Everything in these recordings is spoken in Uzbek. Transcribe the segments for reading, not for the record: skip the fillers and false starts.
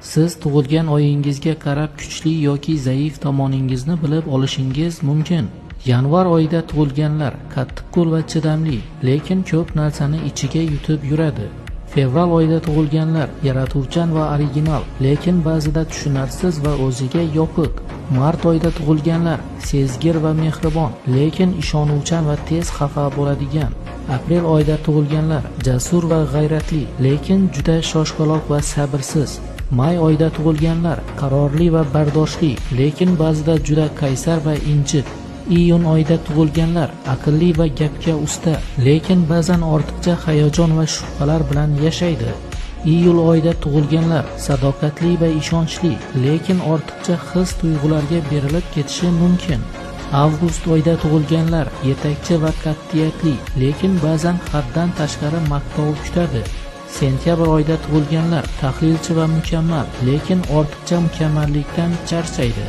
Siz tug'ilgan oyingizga qarab kuchli yoki zaif tomoningizni bilib olishingiz mumkin. Yanvar oyida tug'ilganlar qattiqqo'l va chidamli, lekin ko'p narsani ichiga yutib yuradi. Fevral oyida tug'ilganlar yaratuvchan va original, lekin ba'zida tushunarsiz va o'ziga yopiq. Mart oyida tug'ilganlar sezgir va mehribon, lekin ishonuvchan va tez xafa bo'ladigan. Aprel oyida tug'ilganlar jasur va g'ayratli, lekin juda shoshqaloq va sabrsiz. May oyida tug'ilganlar qarorli va bardoshli, lekin ba'zida juda qaysar va injiq. Iyun oyida tug'ilganlar aqlli va gapga usta, lekin ba'zan ortiqcha hayajon va shubhalar bilan yashaydi. Iyul oyida tug'ilganlar sadoqatli va ishonchli, lekin ortiqcha his-tuyg'ularga berilib ketishi mumkin. Avgust oyida tug'ilganlar yetakchi va qat'iyatli, lekin ba'zan haddan tashqari maqtov kutadi. Sentyabr oyida tug'ilganlar tahlilchi va mukammal, lekin ortiqcha mukammallikdan charchaydi.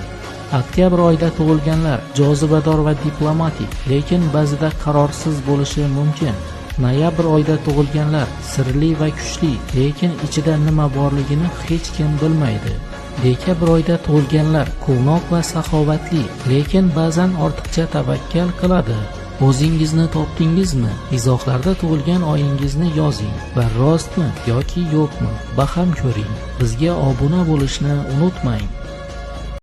Oktyabr oyida tug'ilganlar jozibador va diplomatik, lekin ba'zida qarorsiz bo'lishi mumkin. Noyabr oyida tug'ilganlar sirli va kuchli, lekin ichida nima borligini hech kim bilmaydi. Dekabr oyida tug'ilganlar quvnoq va saxovatli, lekin ba'zan ortiqcha tavakkal qiladi. O'zingizni topdingizmi? Izohlarda tug'ilgan oyingizni yozing va rostmi yoki yo'qmi baham ko'ring. Bizga obuna bo'lishni unutmang.